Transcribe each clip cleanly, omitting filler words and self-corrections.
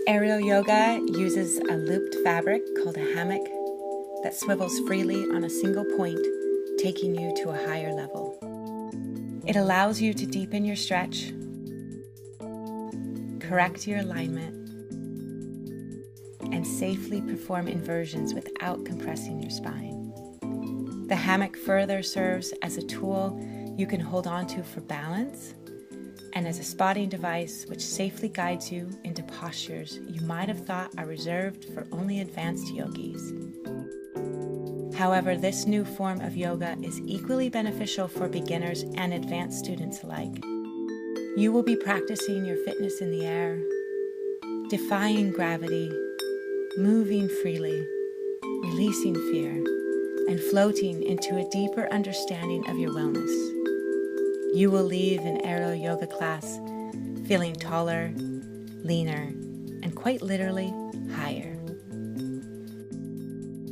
AIReal Yoga uses a looped fabric called a hammock that swivels freely on a single point, taking you to a higher level. It allows you to deepen your stretch, correct your alignment, and safely perform inversions without compressing your spine. The hammock further serves as a tool you can hold on to for balance and as a spotting device which safely guides you into postures you might have thought are reserved for only advanced yogis. However, this new form of yoga is equally beneficial for beginners and advanced students alike. You will be practicing your fitness in the air, defying gravity, moving freely, releasing fear, and floating into a deeper understanding of your wellness. You will leave an AIReal Yoga class feeling taller, leaner, and quite literally higher.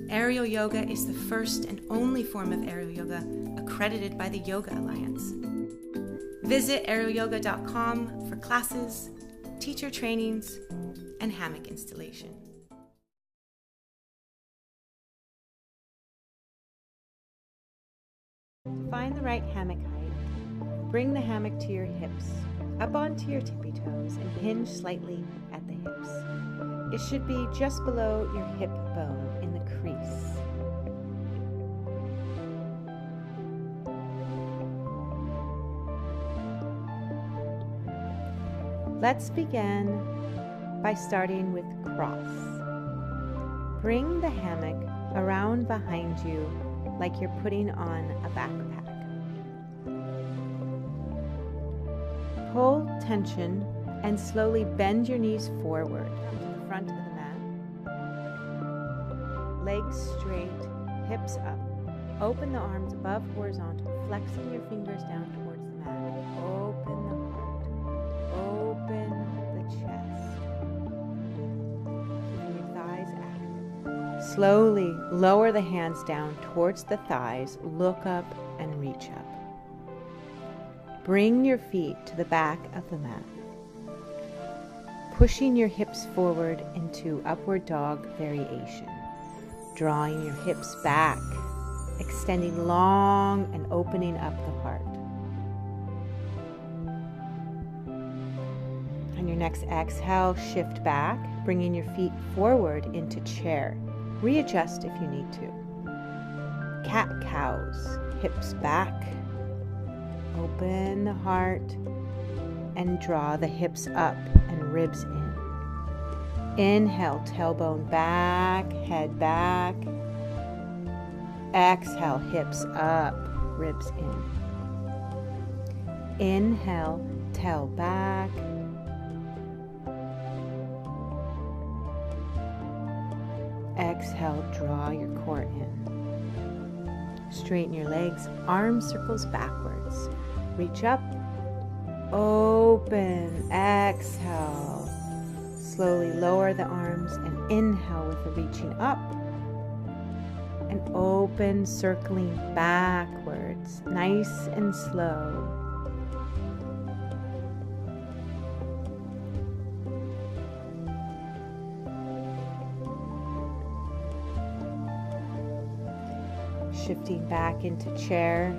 AIReal Yoga is the first and only form of AIReal Yoga accredited by the Yoga Alliance. Visit AIRealYoga.com for classes, teacher trainings, and hammock installation. To find the right hammock height, bring the hammock to your hips, up onto your tippy toes, and hinge slightly at the hips. It should be just below your hip bone in the crease. Let's begin by starting with cross. Bring the hammock around behind you like you're putting on a backpack. Pull tension and slowly bend your knees forward to the front of the mat. Legs straight, hips up. Open the arms above horizontal, flexing your fingers down towards the mat. Open the heart. Open the chest. Keeping your thighs active. Slowly lower the hands down towards the thighs. Look up and reach up. Bring your feet to the back of the mat. Pushing your hips forward into upward dog variation. Drawing your hips back, extending long and opening up the heart. On your next exhale, shift back, bringing your feet forward into chair. Readjust if you need to. Cat-cows, hips back. Open the heart and draw the hips up and ribs in. Inhale, tailbone back, head back. Exhale, hips up, ribs in. Inhale, tail back. Exhale, draw your core in. Straighten your legs, arm circles backwards. Reach up, open, exhale. Slowly lower the arms and inhale with the reaching up. And open, circling backwards, nice and slow. Shifting back into chair.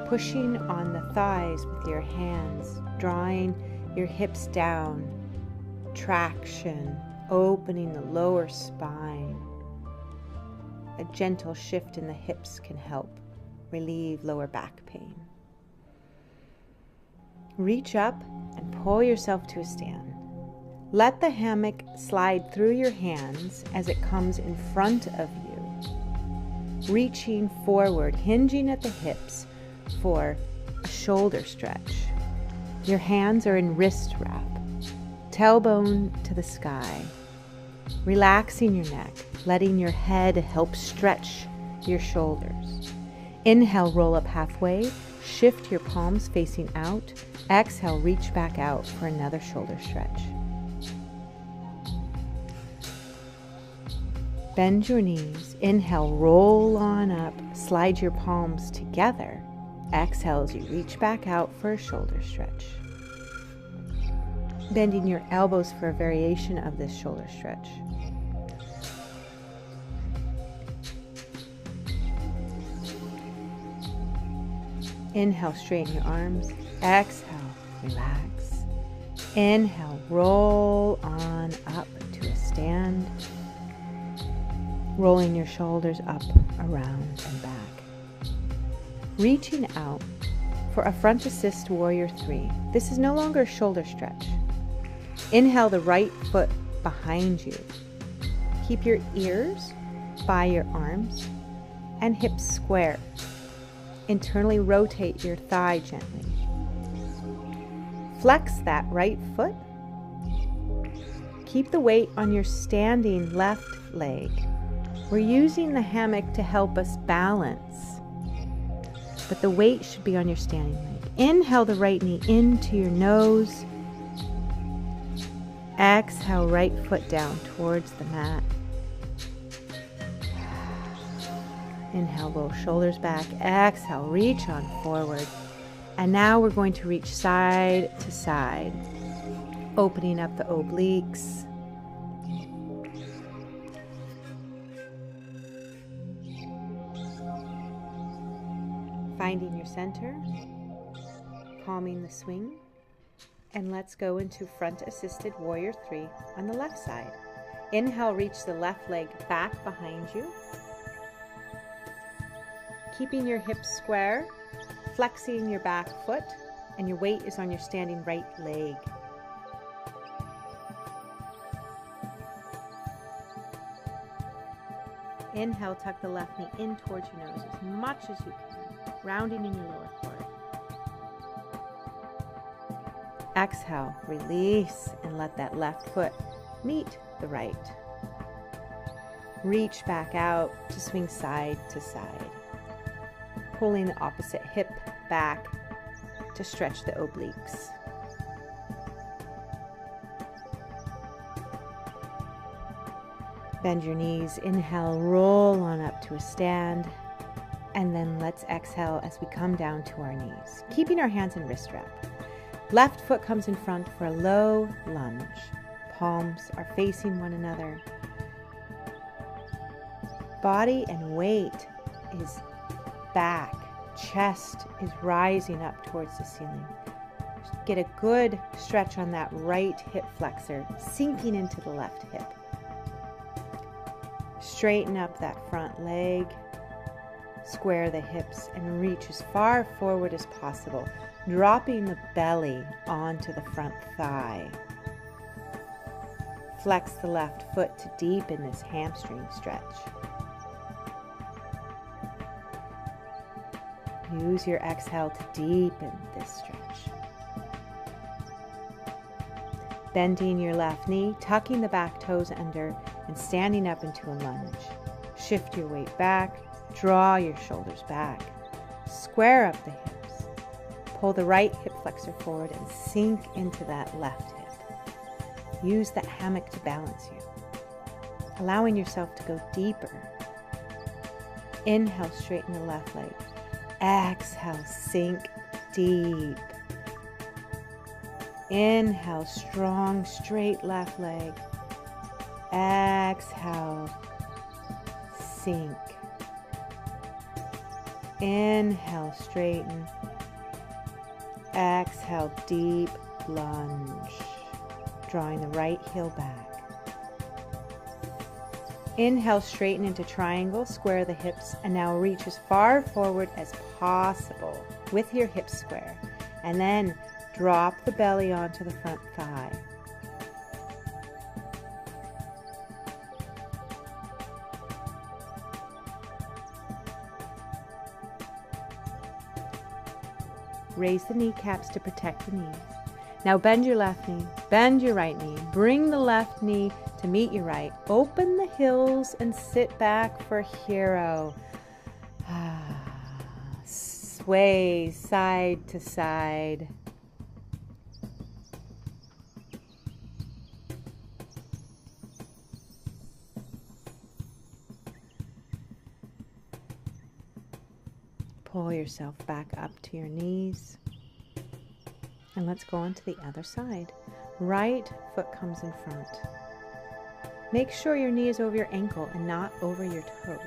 Pushing on the thighs with your hands, drawing your hips down, traction, opening the lower spine. A gentle shift in the hips can help relieve lower back pain. Reach up and pull yourself to a stand. Let the hammock slide through your hands as it comes in front of you. Reaching forward, hinging at the hips for a shoulder stretch. Your hands are in wrist wrap, tailbone to the sky. Relaxing your neck, letting your head help stretch your shoulders. Inhale, roll up halfway, shift your palms facing out. Exhale, reach back out for another shoulder stretch. Bend your knees. Inhale, roll on up, slide your palms together. Exhale as you reach back out for a shoulder stretch. Bending your elbows for a variation of this shoulder stretch. Inhale, straighten your arms. Exhale, relax. Inhale, roll on up to a stand. Rolling your shoulders up, around, and back. Reaching out for a front assist warrior 3. This is no longer a shoulder stretch. Inhale the right foot behind you. Keep your ears by your arms and hips square. Internally rotate your thigh gently. Flex that right foot. Keep the weight on your standing left leg. We're using the hammock to help us balance, but the weight should be on your standing leg. Inhale the right knee into your nose. Exhale, right foot down towards the mat. Inhale, roll shoulders back. Exhale, reach on forward. And now we're going to reach side to side, opening up the obliques. Finding your center, calming the swing, and let's go into front assisted warrior 3 on the left side. Inhale, reach the left leg back behind you. Keeping your hips square, flexing your back foot, and your weight is on your standing right leg. Inhale, tuck the left knee in towards your nose as much as you can, rounding in your lower core. Exhale, release, and let that left foot meet the right. Reach back out to swing side to side. Pulling the opposite hip back to stretch the obliques. Bend your knees, inhale, roll on up to a stand, and then let's exhale as we come down to our knees, keeping our hands in wrist wrap. Left foot comes in front for a low lunge. Palms are facing one another. Body and weight is back, chest is rising up towards the ceiling. Get a good stretch on that right hip flexor, sinking into the left hip. Straighten up that front leg, square the hips, and reach as far forward as possible, dropping the belly onto the front thigh. Flex the left foot to deepen this hamstring stretch. Use your exhale to deepen this stretch. Bending your left knee, tucking the back toes under, and standing up into a lunge. Shift your weight back, draw your shoulders back. Square up the hips. Pull the right hip flexor forward and sink into that left hip. Use that hammock to balance you, allowing yourself to go deeper. Inhale, straighten the left leg. Exhale, sink deep. Inhale, strong, straight left leg. Exhale, sink. Inhale, straighten. Exhale, deep lunge. Drawing the right heel back. Inhale, straighten into triangle, square the hips, and now reach as far forward as possible with your hips square. And then drop the belly onto the front thigh. Raise the kneecaps to protect the knees. Now bend your left knee, bend your right knee, bring the left knee to meet your right. Open the heels and sit back for hero. Sway side to side. Pull yourself back up to your knees. And let's go on to the other side. Right foot comes in front. Make sure your knee is over your ankle and not over your toes.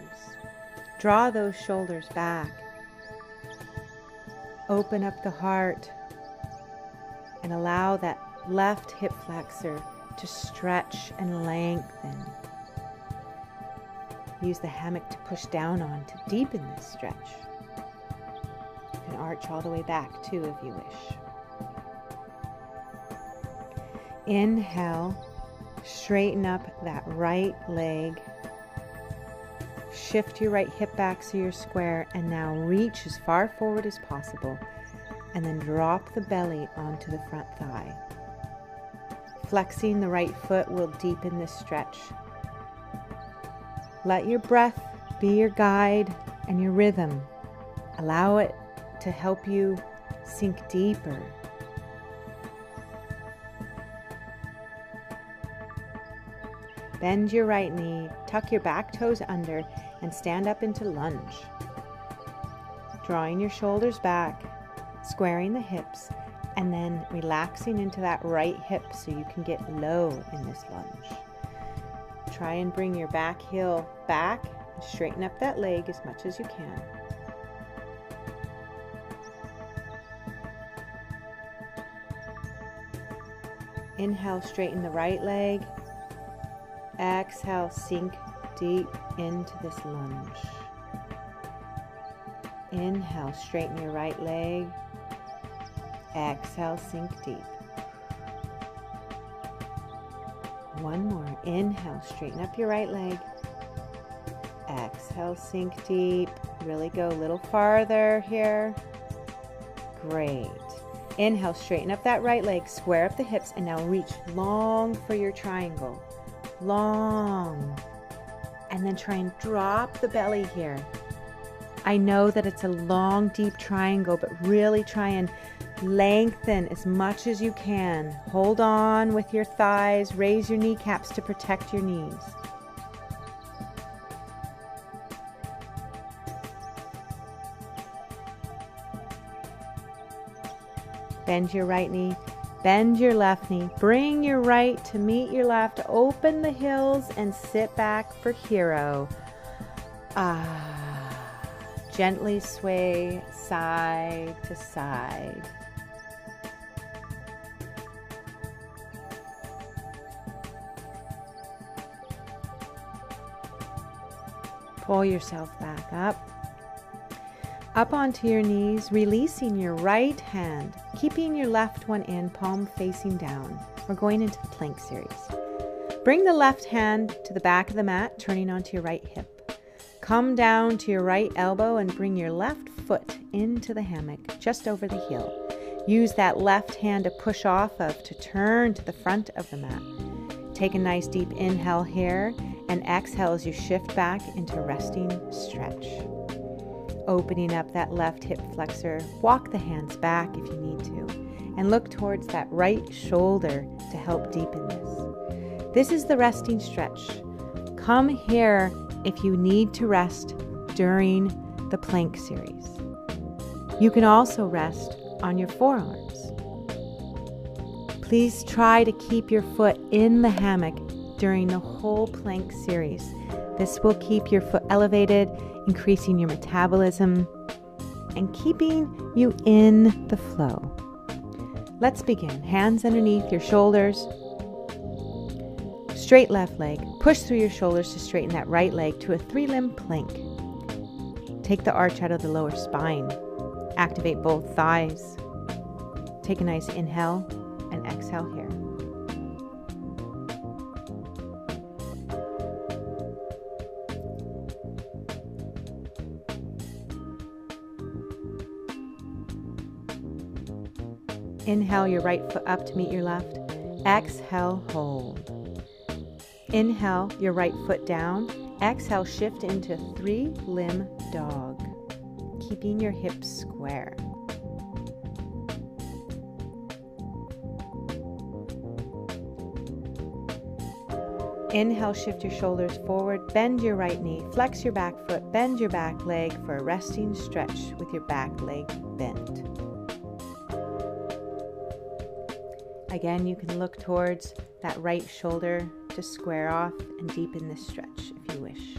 Draw those shoulders back. Open up the heart and allow that left hip flexor to stretch and lengthen. Use the hammock to push down on to deepen this stretch. You can arch all the way back too if you wish. Inhale, straighten up that right leg. Shift your right hip back so you're square, and now reach as far forward as possible, and then drop the belly onto the front thigh. Flexing the right foot will deepen this stretch. Let your breath be your guide and your rhythm. Allow it to help you sink deeper. Bend your right knee, tuck your back toes under, and stand up into lunge. Drawing your shoulders back, squaring the hips, and then relaxing into that right hip so you can get low in this lunge. Try and bring your back heel back and straighten up that leg as much as you can. Inhale, straighten the right leg. Exhale, sink deep into this lunge. Inhale, straighten your right leg. Exhale, sink deep. One more. Inhale, straighten up your right leg. Exhale, sink deep. Really go a little farther here. Great. Inhale, straighten up that right leg, square up the hips, and now reach long for your triangle. Long. And then try and drop the belly here. I know that it's a long, deep triangle, but really try and lengthen as much as you can. Hold on with your thighs. Raise your kneecaps to protect your knees. Bend your right knee. Bend your left knee. Bring your right to meet your left. Open the heels and sit back for hero. Gently sway side to side. Pull yourself back up. Up onto your knees, releasing your right hand, keeping your left one in, palm facing down. We're going into the plank series. Bring the left hand to the back of the mat, turning onto your right hip. Come down to your right elbow and bring your left foot into the hammock, just over the heel. Use that left hand to push off of to turn to the front of the mat. Take a nice deep inhale here and exhale as you shift back into resting stretch. Opening up that left hip flexor, walk the hands back if you need to, and look towards that right shoulder to help deepen this. This is the resting stretch. Come here if you need to rest during the plank series. You can also rest on your forearms. Please try to keep your foot in the hammock during the whole plank series. This will keep your foot elevated, increasing your metabolism, and keeping you in the flow. Let's begin. Hands underneath your shoulders. Straight left leg. Push through your shoulders to straighten that right leg to a 3-limb plank. Take the arch out of the lower spine. Activate both thighs. Take a nice inhale and exhale here. Inhale your right foot up to meet your left. Exhale, hold. Inhale your right foot down. Exhale, shift into 3-limb dog, keeping your hips square. Inhale, shift your shoulders forward, bend your right knee, flex your back foot, bend your back leg for a resting stretch with your back leg bent. Again, you can look towards that right shoulder to square off and deepen this stretch if you wish.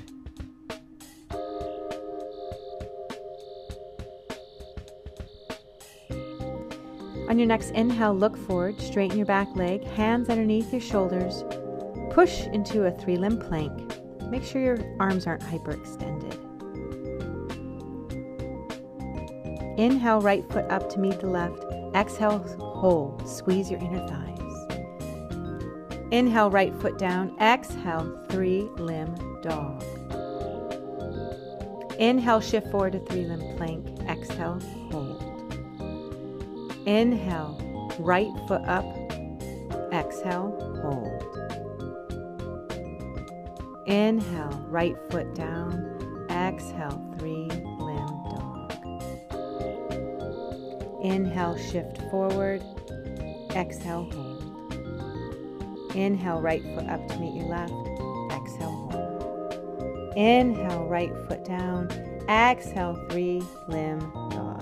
On your next inhale, look forward, straighten your back leg, hands underneath your shoulders, push into a 3-limb plank. Make sure your arms aren't hyperextended. Inhale, right foot up to meet the left. Exhale, hold, squeeze your inner thighs. Inhale, right foot down. Exhale, 3-limb dog. Inhale, shift forward to 3-limb plank. Exhale, hold. Inhale, right foot up. Exhale, hold. Inhale, right foot down. Exhale, 3-limb dog. Inhale, shift forward. Exhale, hold. Inhale, right foot up to meet your left. Exhale, hold. Inhale, right foot down. Exhale, 3-limb dog.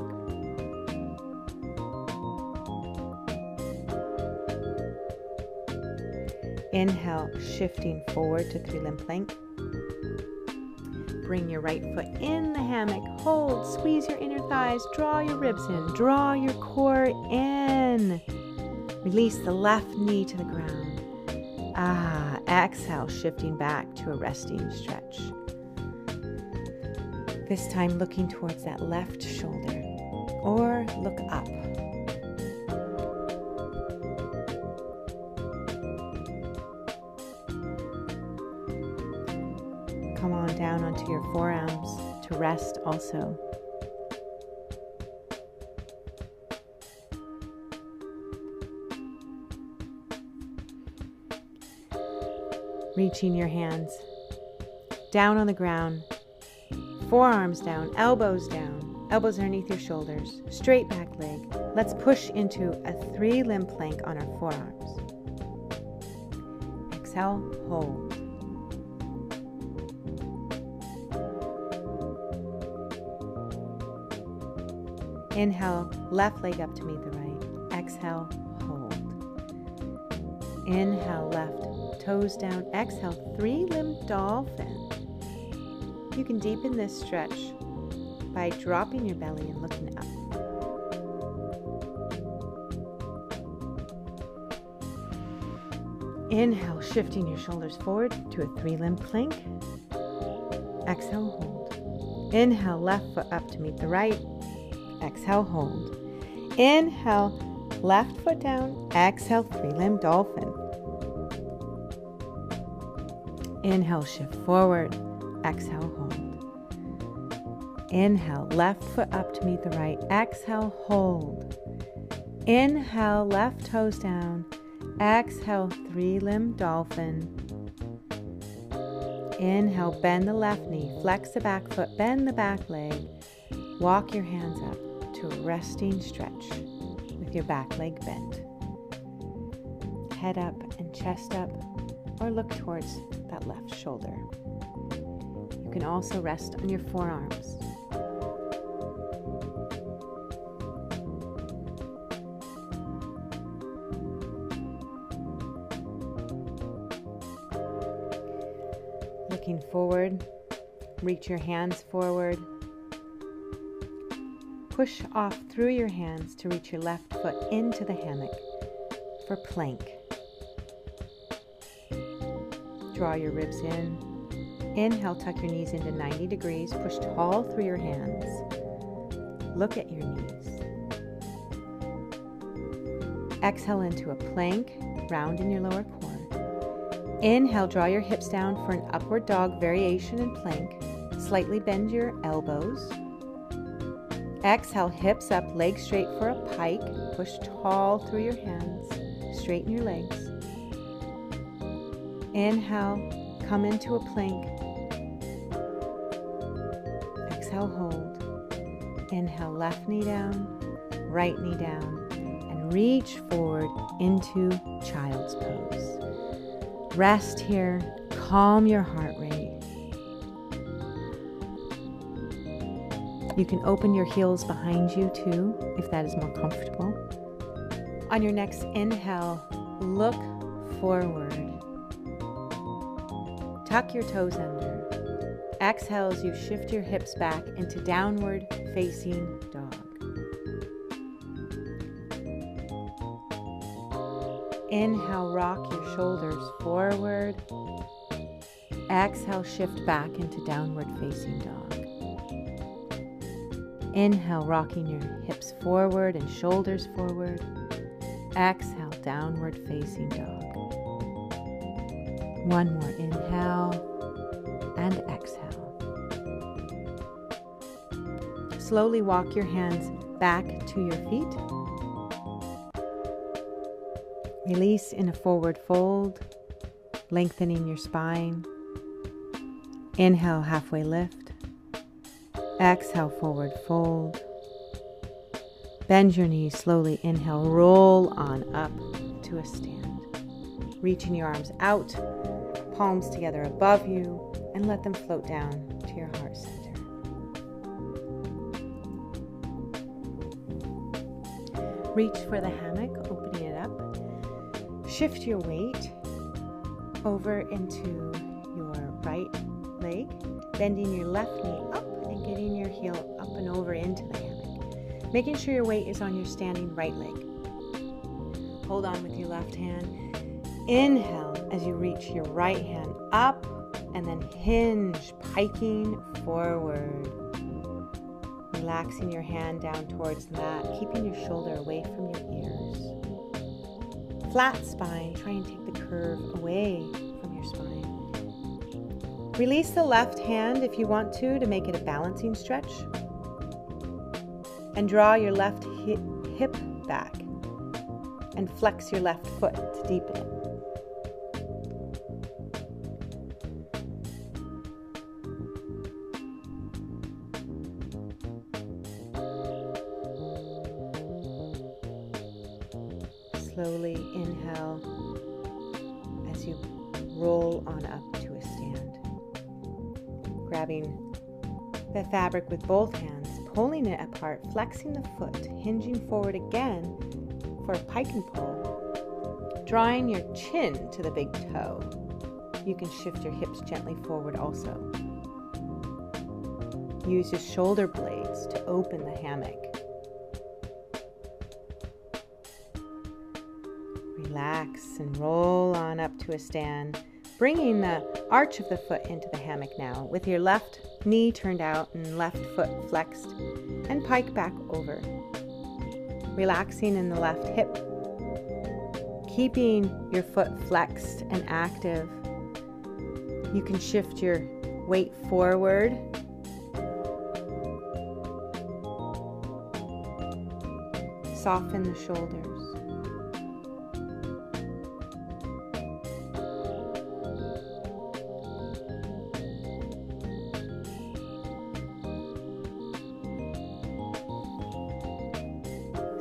Inhale, shifting forward to 3-limb plank. Bring your right foot in the hammock. Hold, squeeze your inner thighs. Draw your ribs in. Draw your core in. Release the left knee to the ground. Exhale, shifting back to a resting stretch. This time looking towards that left shoulder, or look up. Come on down onto your forearms to rest also. Reaching your hands down on the ground, forearms down, elbows underneath your shoulders, straight back leg. Let's push into a 3-limb plank on our forearms. Exhale, hold. Inhale, left leg up to meet the right. Exhale, hold. Inhale, left, toes down. Exhale, 3-limb dolphin. You can deepen this stretch by dropping your belly and looking up. Inhale, shifting your shoulders forward to a 3-limb plank. Exhale, hold. Inhale, left foot up to meet the right. Exhale, hold. Inhale, left foot down. Exhale, 3-limb dolphin. Inhale, shift forward. Exhale, hold. Inhale, left foot up to meet the right. Exhale, hold. Inhale, left toes down. Exhale, 3-limb dolphin. Inhale, bend the left knee. Flex the back foot. Bend the back leg. Walk your hands up to a resting stretch with your back leg bent. Head up and chest up, or look towards that left shoulder. You can also rest on your forearms. Looking forward, reach your hands forward. Push off through your hands to reach your left foot into the hammock for plank. Draw your ribs in. Inhale, tuck your knees into 90 degrees. Push tall through your hands. Look at your knees. Exhale into a plank, round in your lower core. Inhale, draw your hips down for an upward dog variation in plank. Slightly bend your elbows. Exhale, hips up, legs straight for a pike. Push tall through your hands. Straighten your legs. Inhale, come into a plank. Exhale, hold. Inhale, left knee down, right knee down, and reach forward into child's pose. Rest here, calm your heart rate. You can open your heels behind you too, if that is more comfortable. On your next inhale, look forward. Tuck your toes under. Exhale as you shift your hips back into downward facing dog. Inhale, rock your shoulders forward. Exhale, shift back into downward facing dog. Inhale, rocking your hips forward and shoulders forward. Exhale, downward facing dog. One more inhale and exhale. Slowly walk your hands back to your feet. Release in a forward fold, lengthening your spine. Inhale, halfway lift. Exhale, forward fold. Bend your knees slowly. Inhale, roll on up to a stand. Reaching your arms out, palms together above you, and let them float down to your heart center. Reach for the hammock, opening it up. Shift your weight over into your right leg, bending your left knee up and getting your heel up and over into the hammock. Making sure your weight is on your standing right leg. Hold on with your left hand. Inhale as you reach your right hand up and then hinge, piking forward. Relaxing your hand down towards the mat, keeping your shoulder away from your ears. Flat spine, try and take the curve away from your spine. Release the left hand if you want to make it a balancing stretch. And draw your left hip back and flex your left foot to deepen it. Slowly inhale as you roll on up to a stand. Grabbing the fabric with both hands, pulling it apart, flexing the foot, hinging forward again for a pike and pull. Drawing your chin to the big toe. You can shift your hips gently forward also. Use your shoulder blades to open the hammock. Relax and roll on up to a stand, bringing the arch of the foot into the hammock now, with your left knee turned out and left foot flexed, and pike back over. Relaxing in the left hip, keeping your foot flexed and active. You can shift your weight forward. Soften the shoulders.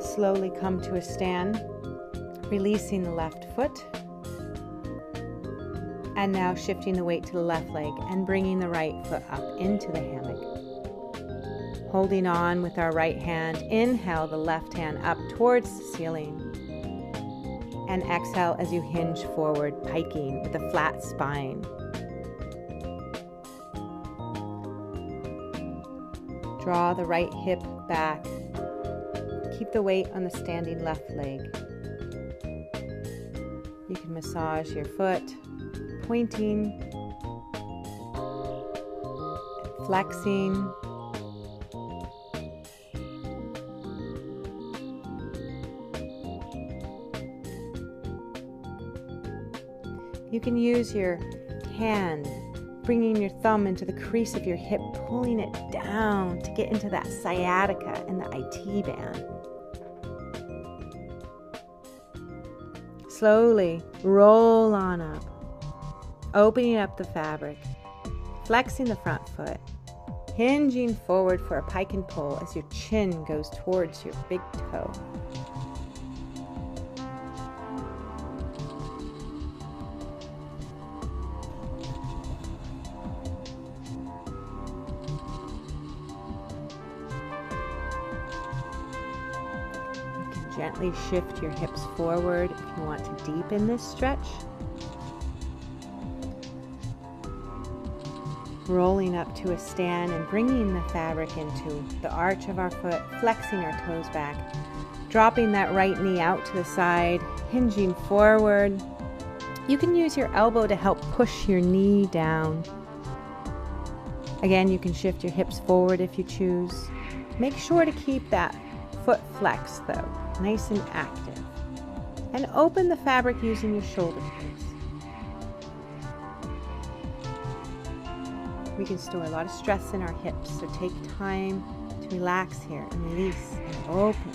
Slowly come to a stand, releasing the left foot. And now shifting the weight to the left leg and bringing the right foot up into the hammock. Holding on with our right hand, inhale the left hand up towards the ceiling. And exhale as you hinge forward, piking with a flat spine. Draw the right hip back. Keep the weight on the standing left leg. You can massage your foot, pointing, flexing. You can use your hand, bringing your thumb into the crease of your hip, pulling it down to get into that sciatica and the IT band. Slowly roll on up, opening up the fabric, flexing the front foot, hinging forward for a pike and pull as your chin goes towards your big toe. You can Gently shift your hips forward if you want to deepen this stretch. Rolling up to a stand and bringing the fabric into the arch of our foot, flexing our toes back, dropping that right knee out to the side, hinging forward. You can use your elbow to help push your knee down. Again, you can shift your hips forward if you choose. Make sure to keep that foot flexed though, nice and active. And open the fabric using your shoulder blades. We can store a lot of stress in our hips, so take time to relax here and release and open.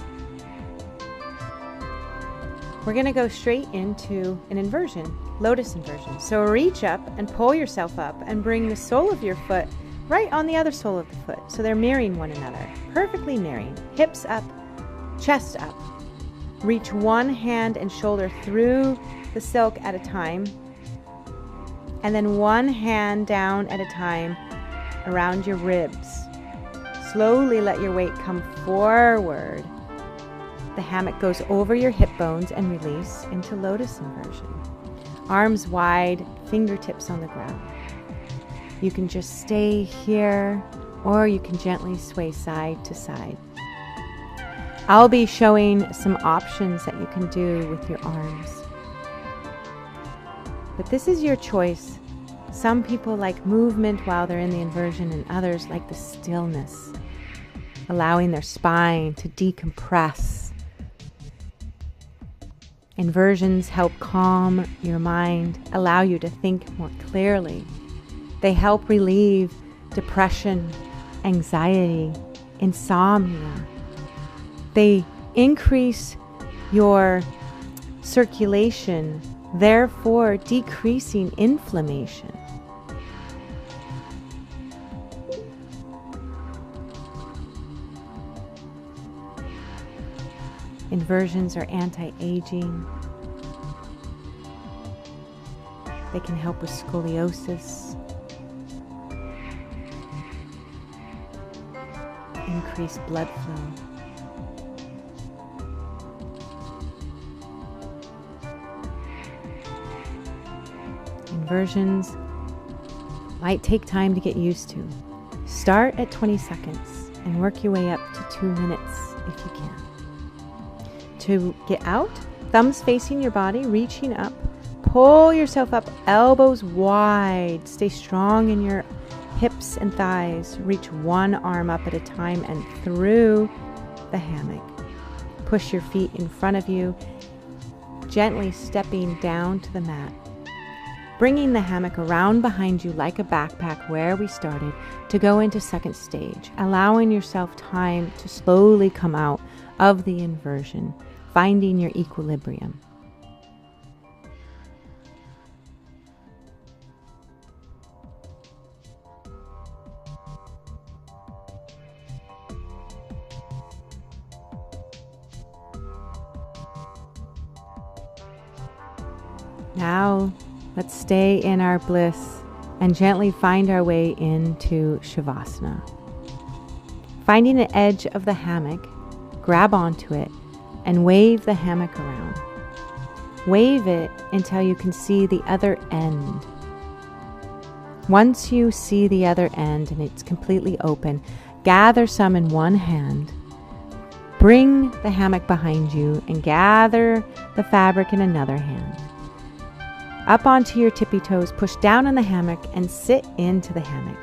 We're going to go straight into an inversion, lotus inversion. So reach up and pull yourself up and bring the sole of your foot right on the other sole of the foot. So they're mirroring one another, perfectly mirroring. Hips up, chest up. Reach one hand and shoulder through the silk at a time. And then one hand down at a time around your ribs. Slowly let your weight come forward. The hammock goes over your hip bones and release into lotus inversion. Arms wide, fingertips on the ground. You can just stay here, or you can gently sway side to side. I'll be showing some options that you can do with your arms. But this is your choice. Some people like movement while they're in the inversion, and others like the stillness, allowing their spine to decompress. Inversions help calm your mind, allow you to think more clearly. They help relieve depression, anxiety, insomnia. They increase your circulation, therefore decreasing inflammation. Inversions are anti-aging. They can help with scoliosis, increase blood flow. Inversions might take time to get used to. Start at 20 seconds and work your way up to 2 minutes if you can. To get out, thumbs facing your body, reaching up. Pull yourself up, elbows wide. Stay strong in your hips and thighs. Reach one arm up at a time and through the hammock. Push your feet in front of you, gently stepping down to the mat. Bringing the hammock around behind you like a backpack where we started to go into second stage, allowing yourself time to slowly come out of the inversion, finding your equilibrium. Now, let's stay in our bliss and gently find our way into Shavasana. Finding the edge of the hammock, grab onto it and wave the hammock around. Wave it until you can see the other end. Once you see the other end and it's completely open, gather some in one hand. Bring the hammock behind you and gather the fabric in another hand. Up onto your tippy toes, push down on the hammock and sit into the hammock.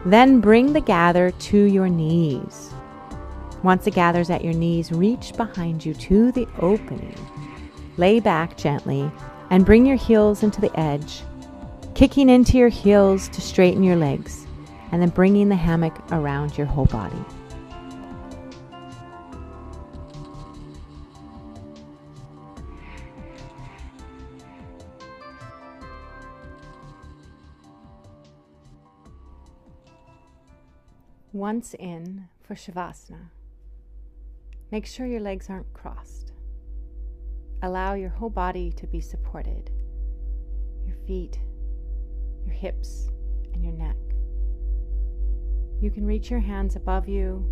Then bring the gather to your knees. Once it gathers at your knees, reach behind you to the opening. Lay back gently and bring your heels into the edge, kicking into your heels to straighten your legs, and then bringing the hammock around your whole body. Once in for Shavasana, make sure your legs aren't crossed. Allow your whole body to be supported. Your feet, your hips, and your neck. You can reach your hands above you,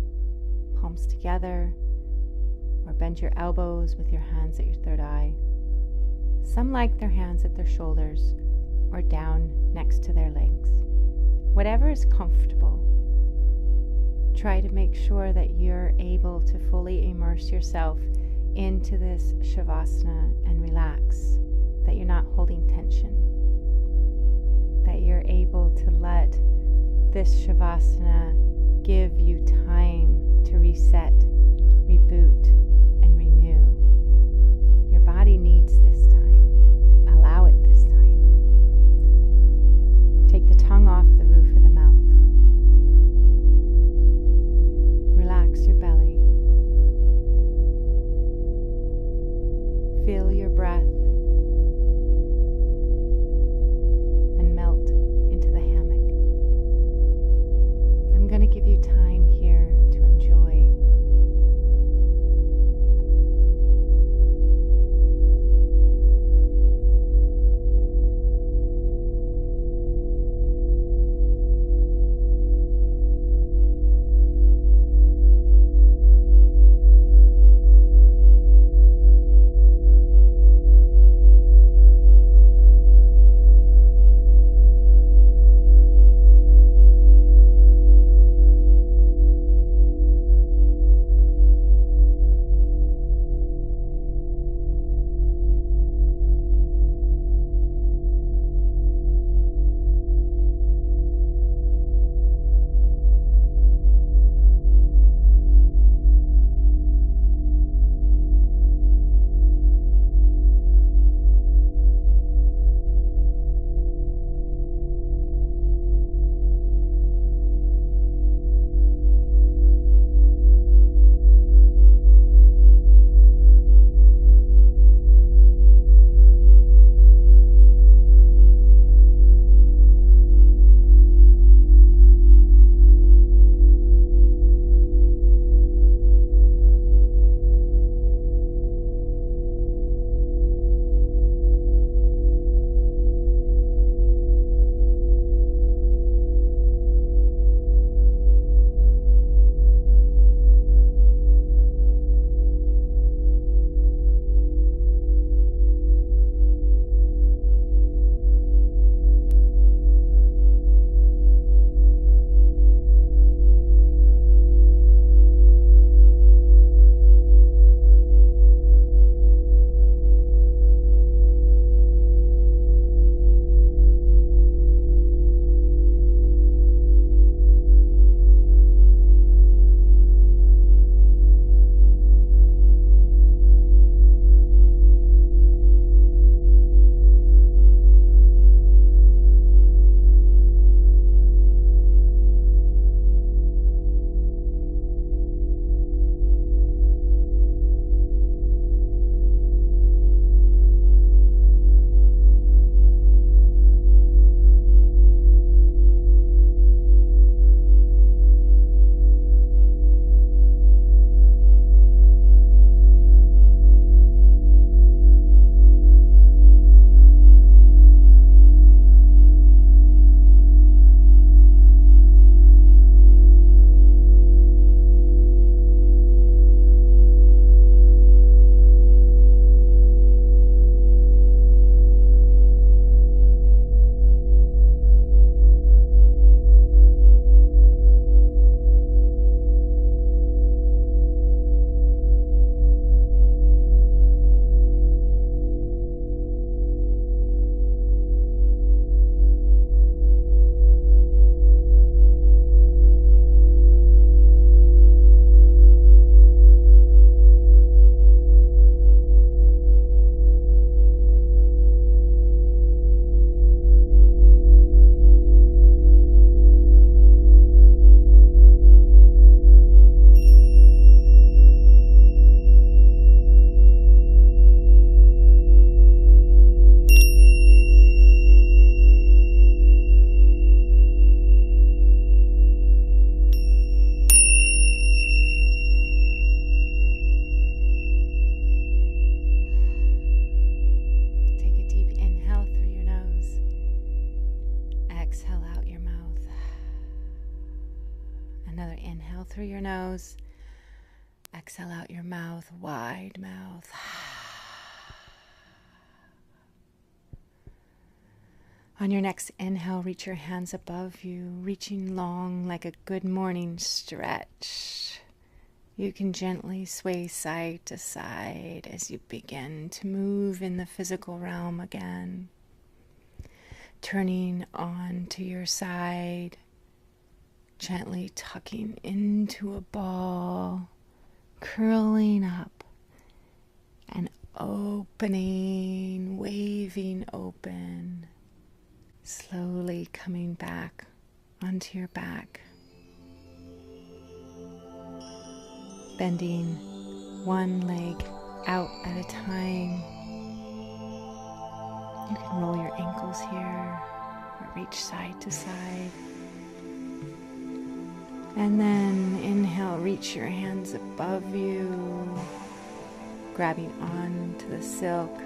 palms together, or bend your elbows with your hands at your third eye. Some like their hands at their shoulders or down next to their legs. Whatever is comfortable. Try to make sure that you're able to fully immerse yourself into this Shavasana and relax, that you're not holding tension, that you're able to let this Shavasana give you time to reset, reboot, and renew. Your body needs this time. Allow it this time. Take the tongue off the roof of the mouth. Relax your belly. Feel your breath and melt into the hammock. I'm going to give you time here to enjoy. Through your nose, Exhale out your mouth, wide mouth. On your next inhale, reach your hands above you, reaching long like a good morning stretch. You can gently sway side to side as you begin to move in the physical realm again. Turning on to your side, gently tucking into a ball, curling up and opening, waving open, slowly coming back onto your back. Bending one leg out at a time. You can roll your ankles here or reach side to side. And then inhale, reach your hands above you, grabbing onto the silk,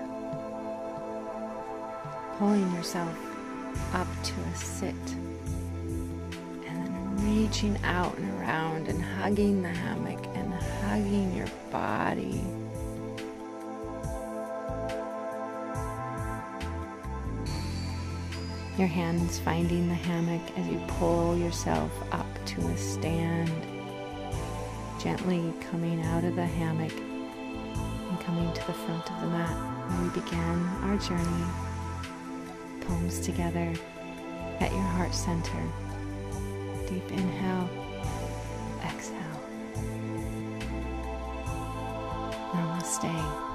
pulling yourself up to a sit, and then reaching out and around and hugging the hammock and hugging your body. Your hands finding the hammock as you pull yourself up to a stand, gently coming out of the hammock and coming to the front of the mat where we began our journey. Palms together at your heart center. Deep inhale, exhale. Namaste.